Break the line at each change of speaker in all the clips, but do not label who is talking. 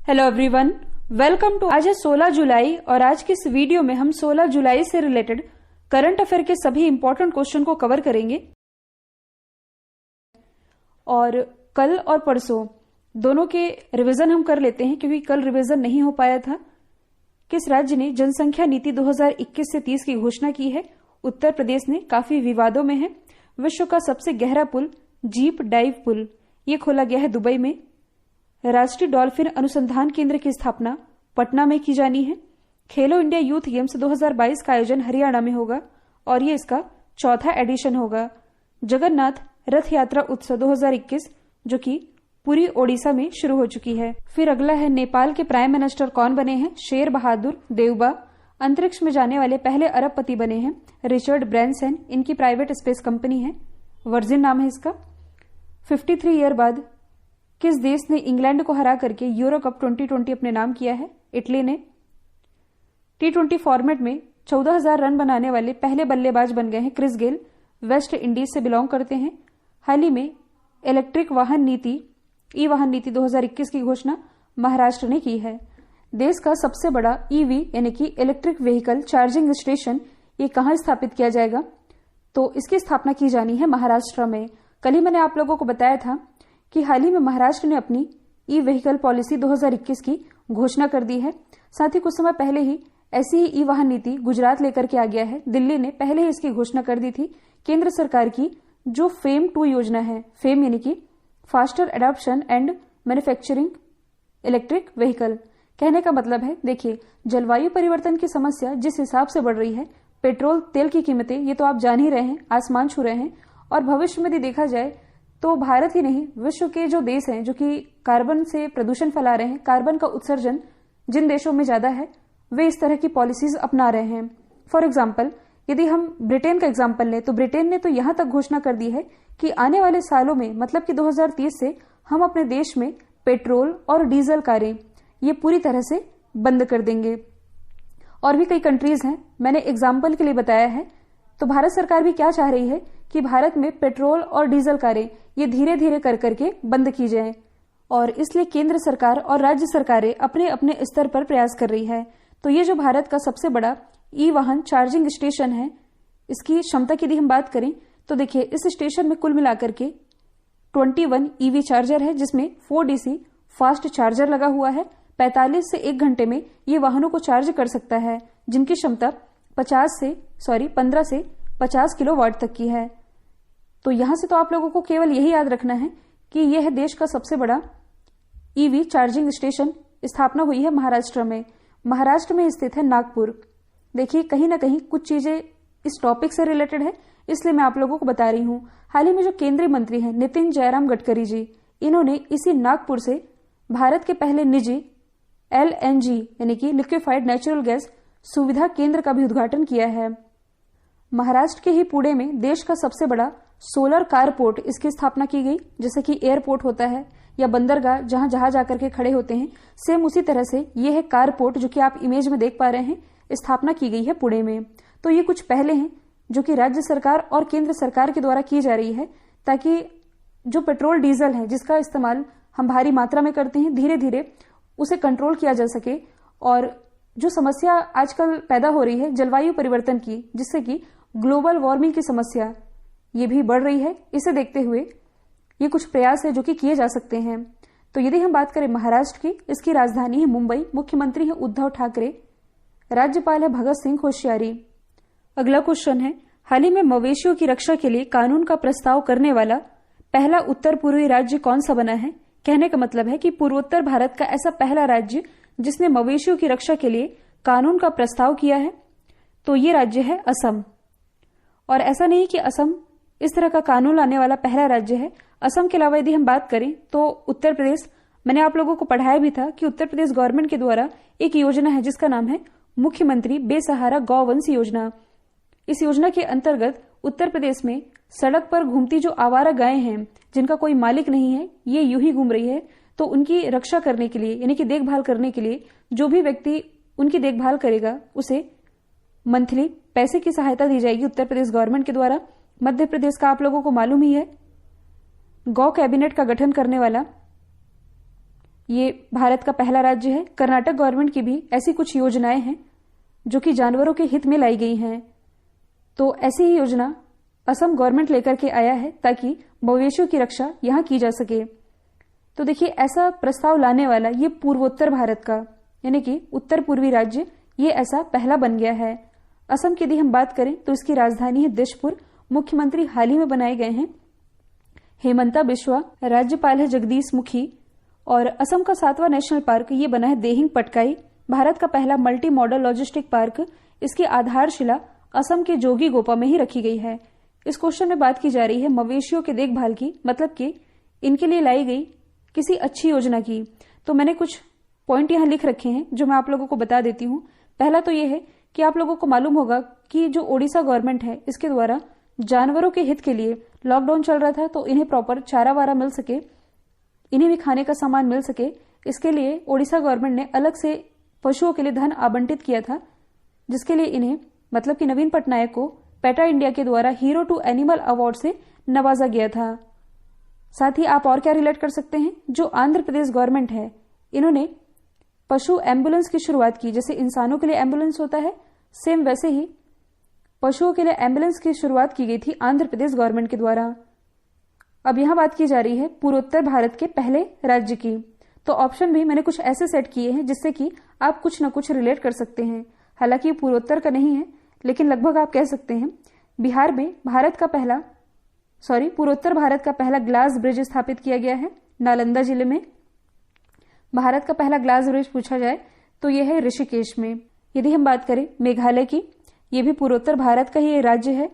Hello everyone, welcome to. आज है 16 जुलाई और आज की इस वीडियो में हम 16 जुलाई से रिलेटेड करंट अफेयर के सभी इंपॉर्टेंट क्वेश्चन को कवर करेंगे। और कल और परसों दोनों के रिवीजन हम कर लेते हैं क्योंकि कल रिवीजन नहीं हो पाया था। किस राज्य ने जनसंख्या नीति 2021 से 30 की घोषणा की है? उत्तर प्रदेश ने, काफी विवादों में है। विश्व का सबसे गहरा पुल जीप डाइव पुल ये खोला गया है दुबई में। राष्ट्रीय डॉल्फिन अनुसंधान केंद्र की स्थापना पटना में की जानी है। खेलो इंडिया यूथ गेम्स 2022 का आयोजन हरियाणा में होगा और ये इसका चौथा एडिशन होगा। जगन्नाथ रथ यात्रा उत्सव 2021 जो कि पूरी ओडिशा में शुरू हो चुकी है। फिर अगला है, नेपाल के प्राइम मिनिस्टर कौन बने हैं? शेर बहादुर देउबा। अंतरिक्ष में जाने वाले पहले अरबपति बने हैं रिचर्ड ब्रैनसन। इनकी प्राइवेट स्पेस कंपनी है, वर्जिन नाम है इसका। 53 ईयर बाद किस देश ने इंग्लैंड को हरा करके यूरो कप 2020 अपने नाम किया है? इटली ने। T20 फॉर्मेट में 14,000 रन बनाने वाले पहले बल्लेबाज बन गए हैं क्रिस गेल, वेस्ट इंडीज से बिलोंग करते हैं। हाल ही में इलेक्ट्रिक वाहन नीति ई वाहन नीति 2021 की घोषणा महाराष्ट्र ने की है। देश का सबसे बड़ा ईवी यानी कि इलेक्ट्रिक व्हीकल चार्जिंग स्टेशन ये कहां स्थापित किया जाएगा? तो इसकी स्थापना की जानी है महाराष्ट्र में। कल ही मैंने आप लोगों को बताया था कि हाल ही में महाराष्ट्र ने अपनी ई व्हीकल पॉलिसी 2021 की घोषणा कर दी है। साथ ही कुछ समय पहले ही ऐसी ही ई वाहन नीति गुजरात लेकर के आ गया है। दिल्ली ने पहले ही इसकी घोषणा कर दी थी। केंद्र सरकार की जो फेम 2 योजना है, फेम यानी कि faster adoption and manufacturing electric vehicle, कहने का मतलब है, देखिए जलवायु परिवर्तन की समस्या जिस हिसाब से बढ़ रही है, पेट्रोल तेल की कीमतें ये तो आप जान ही रहे हैं, आसमान छू रहे हैं। और भविष्य में यदि देखा जाए तो भारत ही नहीं, विश्व के जो देश हैं जो कि कार्बन से प्रदूषण फैला रहे हैं, कार्बन का उत्सर्जन जिन देशों में ज्यादा है वे इस तरह की पॉलिसीज अपना रहे हैं। फॉर एग्जाम्पल यदि हम ब्रिटेन का एग्जाम्पल लें तो ब्रिटेन ने तो यहां तक घोषणा कर दी है कि आने वाले सालों में, मतलब कि 2030 से हम अपने देश में पेट्रोल और डीजल कारें ये पूरी तरह से बंद कर देंगे। और भी कई कंट्रीज हैं, मैंने एग्जाम्पल के लिए बताया है। तो भारत सरकार भी क्या चाह रही है कि भारत में पेट्रोल और डीजल कारें ये धीरे धीरे कर करके बंद की जाएं। और इसलिए केंद्र सरकार और राज्य सरकारें अपने अपने स्तर पर प्रयास कर रही है। तो ये जो भारत का सबसे बड़ा ई वाहन चार्जिंग स्टेशन है, इसकी क्षमता की यदि हम बात करें तो देखिए इस स्टेशन में कुल मिलाकर के 21 ईवी चार्जर है, जिसमें 4 DC फास्ट चार्जर लगा हुआ है। 45 से 1 घंटे में ये वाहनों को चार्ज कर सकता है, जिनकी क्षमता 15 से 50 किलोवाट तक की है। तो यहां से तो आप लोगों को केवल यही याद रखना है कि यह देश का सबसे बड़ा ईवी चार्जिंग स्टेशन स्थापना हुई है महाराष्ट्र में। महाराष्ट्र में स्थित है नागपुर। देखिए कहीं ना कहीं कुछ चीजें इस टॉपिक से रिलेटेड है, इसलिए मैं आप लोगों को बता रही हूं। हाल ही में जो केंद्रीय मंत्री हैं नितिन जयराम गडकरी जी, इन्होंने इसी नागपुर से भारत के पहले निजी LNG यानी कि लिक्विफाइड नेचुरल गैस सुविधा केंद्र का भी उद्घाटन किया है। महाराष्ट्र के ही पुणे में देश का सबसे बड़ा सोलर कारपोर्ट इसकी स्थापना की गई। जैसे कि एयरपोर्ट होता है या बंदरगाह जहां जहाज आकर के खड़े होते हैं, सेम उसी तरह से ये है कारपोर्ट जो कि आप इमेज में देख पा रहे हैं, स्थापना की गई है पुणे में। तो ये कुछ पहले हैं जो कि राज्य सरकार और केंद्र सरकार के द्वारा की जा रही है, ताकि जो पेट्रोल डीजल है जिसका इस्तेमाल हम भारी मात्रा में करते हैं, धीरे धीरे उसे कंट्रोल किया जा सके। और जो समस्या आजकल पैदा हो रही है जलवायु परिवर्तन की, जिससे कि ग्लोबल वार्मिंग की समस्या ये भी बढ़ रही है, इसे देखते हुए ये कुछ प्रयास है जो कि किए जा सकते हैं। तो यदि हम बात करें महाराष्ट्र की, इसकी राजधानी है मुंबई, मुख्यमंत्री है उद्धव ठाकरे, राज्यपाल है भगत सिंह कोश्यारी। अगला क्वेश्चन है, हाल ही में मवेशियों की रक्षा के लिए कानून का प्रस्ताव करने वाला पहला उत्तर पूर्वी राज्य कौन सा बना है? कहने का मतलब है कि पूर्वोत्तर भारत का ऐसा पहला राज्य जिसने मवेशियों की रक्षा के लिए कानून का प्रस्ताव किया है, तो ये राज्य है असम। और ऐसा नहीं कि असम इस तरह का कानून लाने वाला पहला राज्य है। असम के अलावा यदि हम बात करें तो उत्तर प्रदेश, मैंने आप लोगों को पढ़ाया भी था कि उत्तर प्रदेश गवर्नमेंट के द्वारा एक योजना है जिसका नाम है मुख्यमंत्री बेसहारा गौवंश योजना। इस योजना के अंतर्गत उत्तर प्रदेश में सड़क पर घूमती जो आवारा गायें हैं जिनका कोई मालिक नहीं है, ये यूं ही घूम रही है, तो उनकी रक्षा करने के लिए यानी कि देखभाल करने के लिए जो भी व्यक्ति उनकी देखभाल करेगा उसे मंथली पैसे की सहायता दी जाएगी उत्तर प्रदेश गवर्नमेंट के द्वारा। मध्य प्रदेश का आप लोगों को मालूम ही है, गौ कैबिनेट का गठन करने वाला ये भारत का पहला राज्य है। कर्नाटक गवर्नमेंट की भी ऐसी कुछ योजनाएं हैं जो कि जानवरों के हित में लाई गई हैं। तो ऐसी ही योजना असम गवर्नमेंट लेकर के आया है ताकि मवेशियों की रक्षा यहां की जा सके। तो देखिए, ऐसा प्रस्ताव लाने वाला ये पूर्वोत्तर भारत का यानी कि उत्तर पूर्वी राज्य ये ऐसा पहला बन गया है। असम की यदि हम बात करें तो इसकी राजधानी है दिशपुर। मुख्यमंत्री हाल ही में बनाए गए हैं हेमंता बिश्वा, राज्यपाल है जगदीश मुखी और असम का 7वां नेशनल पार्क ये बना है देहिंग पटकाई। भारत का पहला मल्टी मॉडल लॉजिस्टिक पार्क, इसकी आधारशिला असम के जोगी गोपा में ही रखी गई है। इस क्वेश्चन में बात की जा रही है मवेशियों के देखभाल की, मतलब कि इनके लिए लाई गई किसी अच्छी योजना की। तो मैंने कुछ पॉइंट यहां लिख रखे हैं जो मैं आप लोगों को बता देती हूं। पहला तो यह है कि आप लोगों को मालूम होगा कि जो ओडिशा गवर्नमेंट है इसके द्वारा जानवरों के हित के लिए लॉकडाउन चल रहा था, तो इन्हें प्रॉपर चारा वारा मिल सके, इन्हें भी खाने का सामान मिल सके, इसके लिए ओडिशा गवर्नमेंट ने अलग से पशुओं के लिए धन आवंटित किया था, जिसके लिए इन्हें मतलब कि नवीन पटनायक को पेटा इंडिया के द्वारा हीरो टू एनिमल अवार्ड से नवाजा गया था। साथ ही आप और क्या रिलेट कर सकते हैं, जो आंध्र प्रदेश गवर्नमेंट है इन्होंने पशु एम्बुलेंस की शुरुआत की। जैसे इंसानों के लिए एम्बुलेंस होता है, सेम वैसे ही पशुओं के लिए एम्बुलेंस की शुरुआत की गई थी आंध्र प्रदेश गवर्नमेंट के द्वारा। अब यहां बात की जा रही है पूर्वोत्तर भारत के पहले राज्य की। तो ऑप्शन भी मैंने कुछ ऐसे सेट किए हैं जिससे कि आप कुछ न कुछ रिलेट कर सकते हैं। हालांकि ये पूर्वोत्तर का नहीं है, लेकिन लगभग आप कह सकते हैं। बिहार में पूर्वोत्तर भारत का पहला ग्लास ब्रिज स्थापित किया गया है नालंदा जिले में। भारत का पहला ग्लास ब्रिज पूछा जाए तो यह है ऋषिकेश में। यदि हम बात करें मेघालय की, यह भी पूर्वोत्तर भारत का ही राज्य है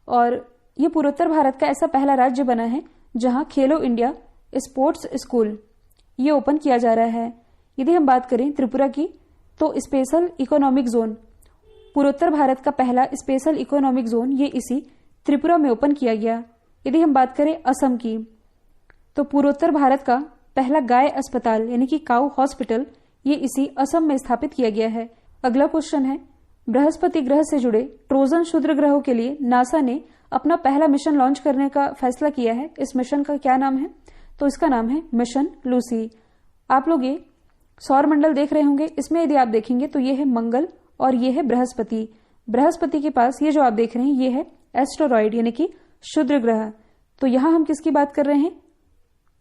और यह पूर्वोत्तर भारत का ऐसा पहला राज्य बना है जहां खेलो इंडिया स्पोर्ट्स स्कूल ये ओपन किया जा रहा है। यदि हम बात करें त्रिपुरा की, तो स्पेशल इकोनॉमिक जोन, पूर्वोत्तर भारत का पहला स्पेशल इकोनॉमिक जोन ये इसी त्रिपुरा में ओपन किया गया। यदि हम बात करें असम की, तो पूर्वोत्तर भारत का पहला गाय अस्पताल यानी कि काउ हॉस्पिटल ये इसी असम में स्थापित किया गया है। अगला क्वेश्चन है, बृहस्पति ग्रह से जुड़े ट्रोजन क्षुद्र ग्रहों के लिए नासा ने अपना पहला मिशन लॉन्च करने का फैसला किया है। इस मिशन का क्या नाम है? तो इसका नाम है मिशन लूसी। आप लोग ये सौर मंडल देख रहे होंगे, इसमें यदि आप देखेंगे तो ये है मंगल और ये है बृहस्पति। बृहस्पति के पास ये जो आप देख रहे हैं ये है एस्टेरॉइड यानी कि क्षुद्र ग्रह। तो यहां हम किसकी बात कर रहे हैं?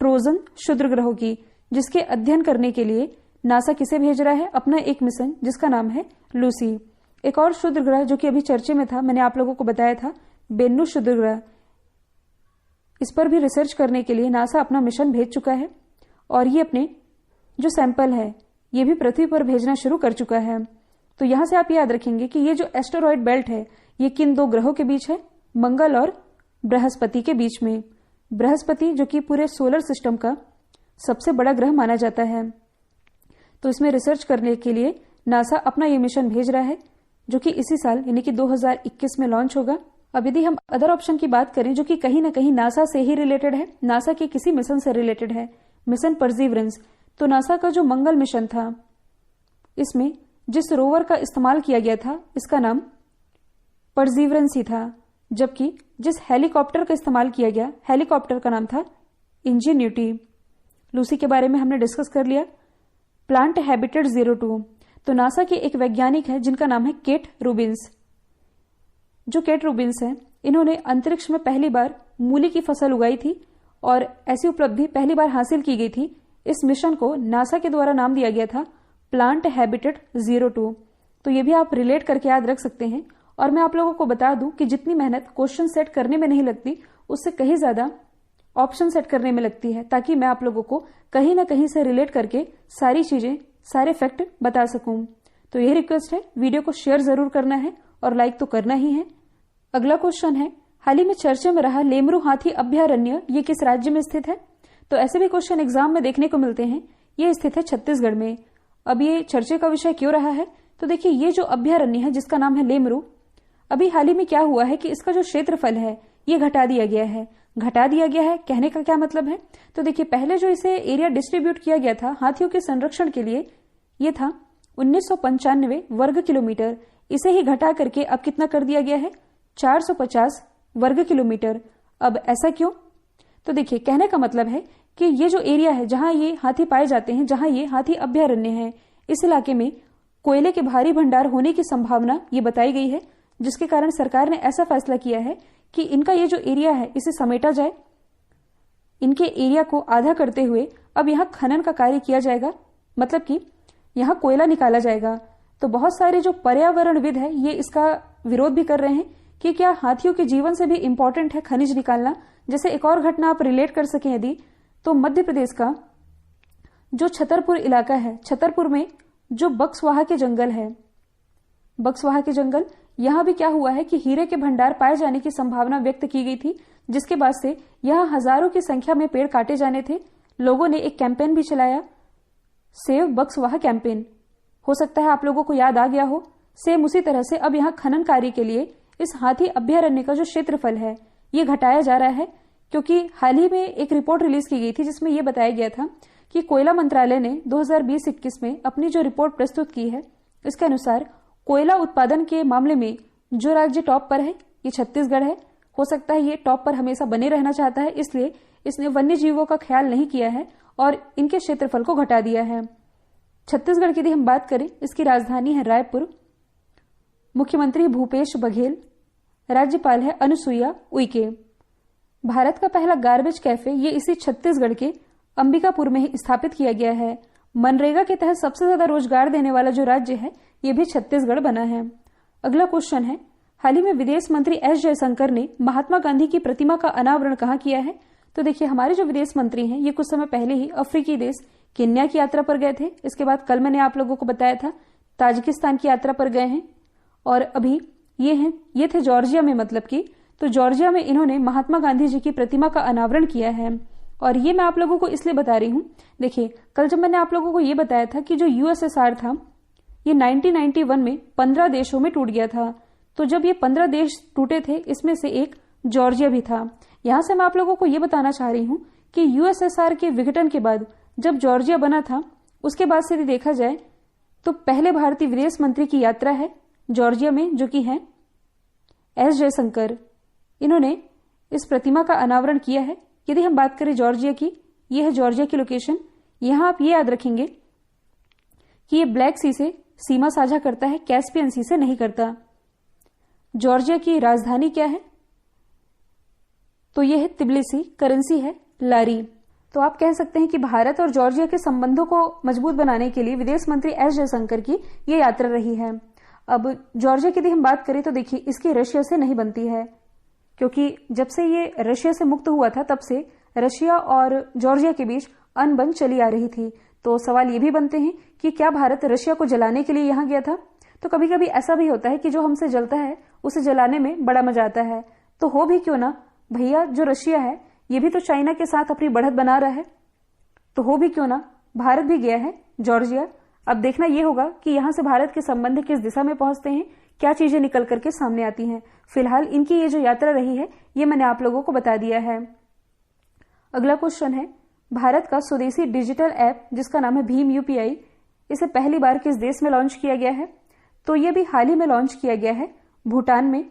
ट्रोजन क्षुद्र ग्रहों की, जिसके अध्ययन करने के लिए नासा किसे भेज रहा है? अपना एक मिशन जिसका नाम है लूसी। एक और क्षुद्र ग्रह जो कि अभी चर्चे में था, मैंने आप लोगों को बताया था, बेन्नु क्षुद्र ग्रह। इस पर भी रिसर्च करने के लिए नासा अपना मिशन भेज चुका है और ये अपने जो सैंपल है ये भी पृथ्वी पर भेजना शुरू कर चुका है। तो यहां से आप याद रखेंगे कि ये जो एस्टेरॉइड बेल्ट है ये किन दो ग्रहों के बीच है? मंगल और बृहस्पति के बीच में। बृहस्पति जो कि पूरे सोलर सिस्टम का सबसे बड़ा ग्रह माना जाता है। तो इसमें रिसर्च करने के लिए नासा अपना ये मिशन भेज रहा है जो कि इसी साल यानी कि 2021 में लॉन्च होगा। अब यदि हम अदर ऑप्शन की बात करें जो कि कहीं ना कहीं नासा से ही रिलेटेड है, नासा के किसी मिशन से रिलेटेड है, मिशन परसिवरेंस। तो नासा का जो मंगल मिशन था इसमें जिस रोवर का इस्तेमाल किया गया था इसका नाम परसिवरेंस ही था, जबकि जिस हेलीकॉप्टर का इस्तेमाल किया गया हेलीकॉप्टर का नाम था इंजेन्यूटी। लूसी के बारे में हमने डिस्कस कर लिया। प्लांट हैबिटेट 02, तो नासा के एक वैज्ञानिक है जिनका नाम है केट रूबिन्स। जो केट रूबिन्स है इन्होंने अंतरिक्ष में पहली बार मूली की फसल उगाई थी और ऐसी उपलब्धि पहली बार हासिल की गई थी। इस मिशन को नासा के द्वारा नाम दिया गया था प्लांट हैबिटेट 02। तो ये भी आप रिलेट करके याद रख सकते हैं। और मैं आप लोगों को बता दूं कि जितनी मेहनत क्वेश्चन सेट करने में नहीं लगती उससे कहीं ज्यादा ऑप्शन सेट करने में लगती है, ताकि मैं आप लोगों को कहीं ना कहीं से रिलेट करके सारी चीजें, सारे फैक्ट बता सकूं। तो यही रिक्वेस्ट है, वीडियो को शेयर जरूर करना है और लाइक तो करना ही है। अगला क्वेश्चन है, हाल ही में चर्चा में रहा लेमरू हाथी अभ्यारण्य ये किस राज्य में स्थित है? तो ऐसे भी क्वेश्चन एग्जाम में देखने को मिलते हैं। ये स्थित है छत्तीसगढ़ में। अब ये चर्चे का विषय क्यों रहा है? तो देखिए, ये जो अभ्यारण्य है जिसका नाम है लेमरू, अभी हाल ही में क्या हुआ है कि इसका जो क्षेत्रफल है ये घटा दिया गया है। घटा दिया गया है कहने का क्या मतलब है? तो देखिए, पहले जो इसे एरिया डिस्ट्रीब्यूट किया गया था हाथियों के संरक्षण के लिए, ये था 1995 वर्ग किलोमीटर। इसे ही घटा करके अब कितना कर दिया गया है? 450 वर्ग किलोमीटर। अब ऐसा क्यों? तो देखिए, कहने का मतलब है कि ये जो एरिया है जहां ये हाथी पाए जाते हैं, जहां ये हाथी अभयारण्य है, इस इलाके में कोयले के भारी भंडार होने की संभावना ये बताई गई है, जिसके कारण सरकार ने ऐसा फैसला किया है कि इनका ये जो एरिया है इसे समेटा जाए। इनके एरिया को आधा करते हुए अब यहां खनन का कार्य किया जाएगा, मतलब कि यहां कोयला निकाला जाएगा। तो बहुत सारे जो पर्यावरणविद है ये इसका विरोध भी कर रहे हैं कि क्या हाथियों के जीवन से भी इंपॉर्टेंट है खनिज निकालना। जैसे एक और घटना आप रिलेट कर सकें यदि, तो मध्य प्रदेश का जो छतरपुर इलाका है, छतरपुर में जो बक्सवाहा के जंगल है, बक्सवाहा के जंगल, यहां भी क्या हुआ है कि हीरे के भंडार पाए जाने की संभावना व्यक्त की गई थी, जिसके बाद से यहां हजारों की संख्या में पेड़ काटे जाने थे। लोगों ने एक कैंपेन भी चलाया, सेव बक्सवाहा कैंपेन। हो सकता है आप लोगों को याद आ गया हो। सेम उसी तरह से अब यहां खनन कार्य के लिए इस हाथी अभयारण्य का जो क्षेत्रफल है ये घटाया जा रहा है, क्योंकि हाल ही में एक रिपोर्ट रिलीज की गई थी जिसमें यह बताया गया था कि कोयला मंत्रालय ने 2020-21 में अपनी जो रिपोर्ट प्रस्तुत की है, इसके अनुसार कोयला उत्पादन के मामले में जो राज्य टॉप पर है ये छत्तीसगढ़ है। हो सकता है ये टॉप पर हमेशा बने रहना चाहता है, इसलिए इसने वन्य जीवों का ख्याल नहीं किया है और इनके क्षेत्रफल को घटा दिया है। छत्तीसगढ़ की यदि हम बात करें, इसकी राजधानी है रायपुर, मुख्यमंत्री भूपेश बघेल, राज्यपाल है अनुसुईया उइके। भारत का पहला गार्बेज कैफे ये इसी छत्तीसगढ़ के अंबिकापुर में ही स्थापित किया गया है। मनरेगा के तहत सबसे ज्यादा रोजगार देने वाला जो राज्य है ये भी छत्तीसगढ़ बना है। अगला क्वेश्चन है, हाल ही में विदेश मंत्री एस जयशंकर ने महात्मा गांधी की प्रतिमा का अनावरण कहां किया है? तो देखिए, हमारे जो विदेश मंत्री हैं ये कुछ समय पहले ही अफ्रीकी देश केन्या की यात्रा पर गए थे। इसके बाद कल मैंने आप लोगों को बताया था ताजिकिस्तान की यात्रा पर गए हैं, और अभी ये थे जॉर्जिया में, मतलब कि तो जॉर्जिया में इन्होंने महात्मा गांधी जी की प्रतिमा का अनावरण किया है। और ये मैं आप लोगों को इसलिए बता रही हूं, देखिए कल जब मैंने आप लोगों को ये बताया था कि जो यूएसएसआर था ये 1991 में 15 देशों में टूट गया था। तो जब ये 15 देश टूटे थे, इसमें से एक जॉर्जिया भी था। यहां से मैं आप लोगों को ये बताना चाह रही हूं कि यूएसएसआर के विघटन के बाद जब जॉर्जिया बना था, उसके बाद से यदि देखा जाए तो पहले भारतीय विदेश मंत्री की यात्रा है जॉर्जिया में, जो कि है एस जयशंकर। इन्होंने इस प्रतिमा का अनावरण किया है। यदि हम बात करें जॉर्जिया की, यह है जॉर्जिया की लोकेशन। यहां आप ये याद रखेंगे कि ये ब्लैक सी से सीमा साझा करता है, कैस्पियन सी से नहीं करता। जॉर्जिया की राजधानी क्या है? तो यह है तिबिलिसी, करेंसी है लारी। तो आप कह सकते हैं कि भारत और जॉर्जिया के संबंधों को मजबूत बनाने के लिए विदेश मंत्री एस जयशंकर की यह यात्रा रही है। अब जॉर्जिया की यदि हम बात करें तो देखिए इसकी रशिया से नहीं बनती है, क्योंकि जब से ये रशिया से मुक्त हुआ था तब से रशिया और जॉर्जिया के बीच अनबन चली आ रही थी। तो सवाल ये भी बनते हैं कि क्या भारत रशिया को जलाने के लिए यहां गया था? तो कभी कभी ऐसा भी होता है कि जो हमसे जलता है उसे जलाने में बड़ा मजा आता है। तो हो भी क्यों ना भैया, जो रशिया है ये भी तो चाइना के साथ अपनी बढ़त बना रहा है, तो हो भी क्यों ना भारत भी गया है जॉर्जिया। अब देखना यह होगा कि यहां से भारत के संबंध किस दिशा में पहुंचते हैं, क्या चीजें निकल करके सामने आती हैं। फिलहाल इनकी ये जो यात्रा रही है ये मैंने आप लोगों को बता दिया है। अगला क्वेश्चन है, भारत का स्वदेशी डिजिटल ऐप जिसका नाम है भीम यूपीआई, इसे पहली बार किस देश में लॉन्च किया गया है? तो ये भी हाल ही में लॉन्च किया गया है भूटान में।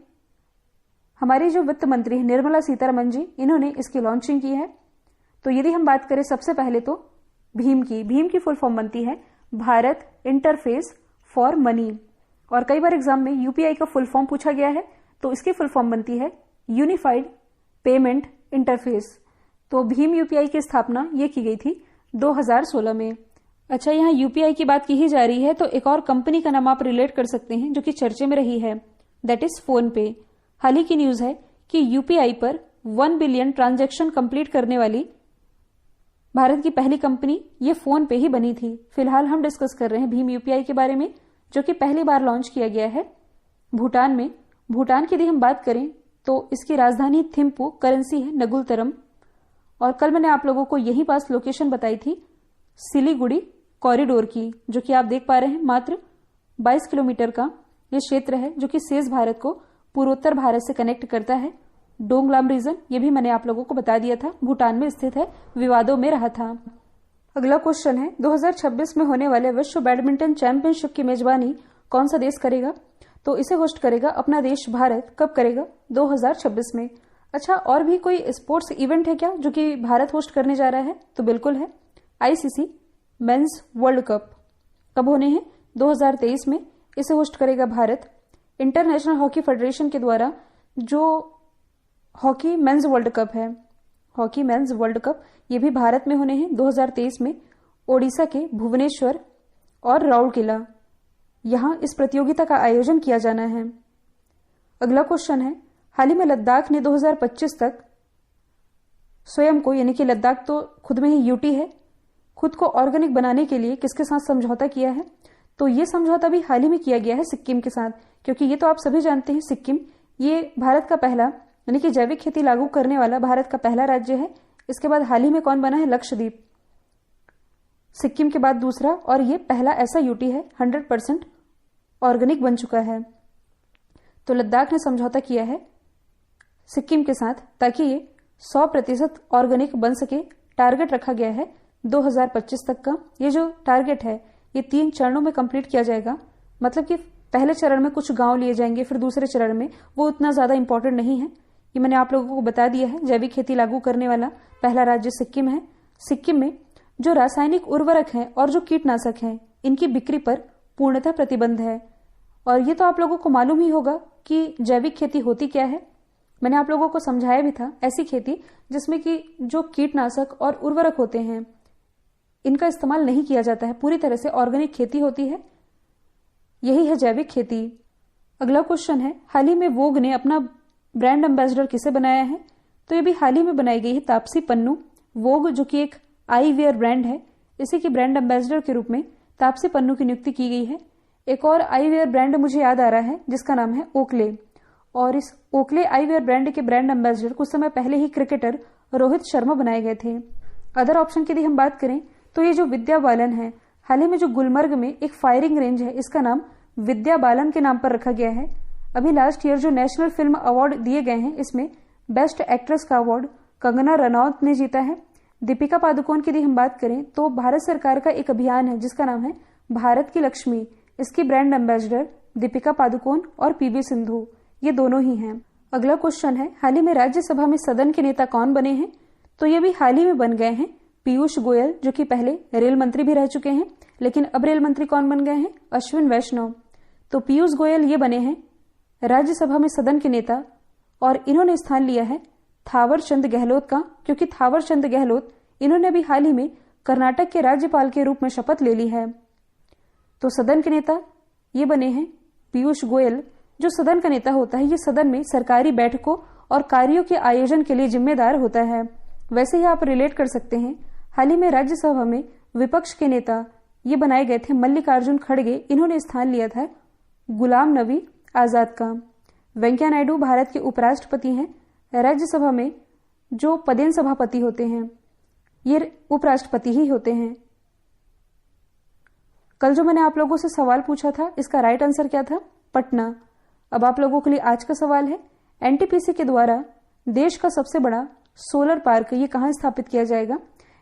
हमारी जो वित्त मंत्री है निर्मला सीतारमण जी, इन्होंने इसकी लॉन्चिंग की है। तो यदि हम बात करें सबसे पहले तो भीम की फुल फॉर्म बनती है भारत इंटरफेस फॉर मनी, और कई बार एग्जाम में यूपीआई का फुल फॉर्म पूछा गया है तो इसकी फुल फॉर्म बनती है यूनिफाइड पेमेंट इंटरफेस। तो भीम यूपीआई की स्थापना ये की गई थी 2016 में। अच्छा, यहाँ यूपीआई की बात की ही जा रही है तो एक और कंपनी का नाम आप रिलेट कर सकते हैं जो कि चर्चे में रही है, दैट इज फोन पे। हाल ही की न्यूज है कि यूपीआई पर 1 बिलियन ट्रांजैक्शन कंप्लीट करने वाली भारत की पहली कंपनी ये फोन पे ही बनी थी। फिलहाल हम डिस्कस कर रहे हैं भीम यूपीआई के बारे में, जो कि पहली बार लॉन्च किया गया है भूटान में। भूटान की यदि हम बात करें तो इसकी राजधानी थिम्पू, करेंसी है नगुलतरम, और कल मैंने आप लोगों को यही पास लोकेशन बताई थी सिलीगुड़ी कॉरिडोर की, जो कि आप देख पा रहे हैं मात्र 22 किलोमीटर का ये क्षेत्र है जो कि शेष भारत को पूर्वोत्तर भारत से कनेक्ट करता है। डोंगलाम रीजन, ये भी मैंने आप लोगों को बता दिया था, भूटान में स्थित है, विवादों में रहा था। अगला क्वेश्चन है, 2026 में होने वाले विश्व बैडमिंटन चैंपियनशिप की मेजबानी कौन सा देश करेगा? तो इसे होस्ट करेगा अपना देश भारत। कब करेगा? 2026 में। अच्छा, और भी कोई स्पोर्ट्स इवेंट है क्या जो कि भारत होस्ट करने जा रहा है? तो बिल्कुल है। आईसीसी मेंस वर्ल्ड कप कब होने हैं? 2023 में इसे होस्ट करेगा भारत। इंटरनेशनल हॉकी फेडरेशन के द्वारा जो हॉकी मेंस वर्ल्ड कप है, हॉकी मेंस वर्ल्ड कप, ये भी भारत में होने हैं 2023 में। ओडिशा के भुवनेश्वर और राउरकेला, यहां इस प्रतियोगिता का आयोजन किया जाना है। अगला क्वेश्चन है, हाल ही में लद्दाख ने 2025 तक स्वयं को, यानी कि लद्दाख तो खुद में ही यूटी है, खुद को ऑर्गेनिक बनाने के लिए किसके साथ समझौता किया है? तो ये समझौता भी हाल ही में किया गया है सिक्किम के साथ, क्योंकि ये तो आप सभी जानते हैं सिक्किम ये भारत का पहला, यानी कि जैविक खेती लागू करने वाला भारत का पहला राज्य है। इसके बाद हाल ही में कौन बना है? लक्षद्वीप, सिक्किम के बाद दूसरा, और ये पहला ऐसा यूटी है 100% ऑर्गेनिक बन चुका है। तो लद्दाख ने समझौता किया है सिक्किम के साथ ताकि ये 100% ऑर्गेनिक बन सके। टारगेट रखा गया है 2025 तक का। ये जो टारगेट है ये 3 चरणों में कंप्लीट किया जाएगा, मतलब कि पहले चरण में कुछ गांव लिए जाएंगे, फिर दूसरे चरण में, वो उतना ज्यादा इंपॉर्टेंट नहीं है, ये मैंने आप लोगों को बता दिया है। जैविक खेती लागू करने वाला पहला राज्य सिक्किम है। सिक्किम में जो रासायनिक उर्वरक हैं और जो कीटनाशक हैं, इनकी बिक्री पर पूर्णतः प्रतिबंध है। और ये तो आप लोगों को मालूम ही होगा कि जैविक खेती होती क्या है, मैंने आप लोगों को समझाया भी था। ऐसी खेती जिसमें कि जो कीटनाशक और उर्वरक होते हैं इनका इस्तेमाल नहीं किया जाता है, पूरी तरह से ऑर्गेनिक खेती होती है, यही है जैविक खेती। अगला क्वेश्चन है, हाल ही में वोग ने अपना ब्रांड एम्बेसडर किसे बनाया है? तो ये भी हाल ही में बनाई गई है तापसी पन्नू। वोग जो कि एक आई वेयर ब्रांड है, इसी की ब्रांड एम्बेसडर के रूप में तापसी पन्नू की नियुक्ति की गई है। एक और आई वेयर ब्रांड मुझे याद आ रहा है जिसका नाम है ओकले, और इस ओकले आई वेयर ब्रांड के ब्रांड एम्बेसडर कुछ समय पहले ही क्रिकेटर रोहित शर्मा बनाए गए थे। अदर ऑप्शन की यदि हम बात करें तो ये जो विद्या बालन है, हाल ही में जो गुलमर्ग में एक फायरिंग रेंज है, इसका नाम विद्या बालन के नाम पर रखा गया है। अभी लास्ट ईयर जो नेशनल फिल्म अवार्ड दिए गए हैं, इसमें बेस्ट एक्ट्रेस का अवार्ड कंगना रनौत ने जीता है। दीपिका पादुकोण की यदि हम बात करें तो भारत सरकार का एक अभियान है जिसका नाम है भारत की लक्ष्मी, इसकी ब्रांड एम्बेसडर दीपिका पादुकोण और पीवी सिंधु, ये दोनों ही हैं। अगला क्वेश्चन है, हाल ही में राज्यसभा में सदन के नेता कौन बने हैं? तो ये भी हाल ही में बन गए हैं पीयूष गोयल, जो कि पहले रेल मंत्री भी रह चुके हैं, लेकिन अब रेल मंत्री कौन बन गए हैं? अश्विन वैष्णव। तो पीयूष गोयल ये बने हैं राज्यसभा में सदन के नेता, और इन्होंने स्थान लिया है थावर चंद गहलोत का, क्योंकि थावर चंद गहलोत इन्होंने भी हाल ही में कर्नाटक के राज्यपाल के रूप में शपथ ले ली है। तो सदन के नेता ये बने हैं पीयूष गोयल। जो सदन का नेता होता है ये सदन में सरकारी बैठकों और कार्यों के आयोजन के लिए जिम्मेदार होता है। वैसे ही आप रिलेट कर सकते हैं, हाल ही में राज्यसभा में विपक्ष के नेता ये बनाए गए थे मल्लिकार्जुन खड़गे, इन्होंने स्थान लिया था गुलाम नबी आजाद का। वेंकैया नायडू भारत के उपराष्ट्रपति हैं। राज्यसभा में जो पदेन सभापति होते हैं ये उपराष्ट्रपति ही होते हैं। कल जो मैंने आप लोगों से सवाल पूछा था, इसका राइट आंसर क्या था? पटना। अब आप लोगों के लिए आज का सवाल है, एनटीपीसी के द्वारा देश का सबसे बड़ा सोलर पार्क ये कहां स्थापित किया जाएगा?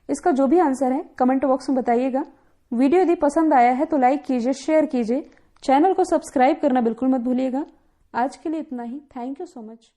इसका जो भी आंसर है कमेंट बॉक्स में बताइएगा। वीडियो यदि पसंद आया है तो लाइक कीजिए, शेयर कीजिए, चैनल को सब्सक्राइब करना बिल्कुल मत भूलिएगा। आज के लिए इतना ही। Thank you so much.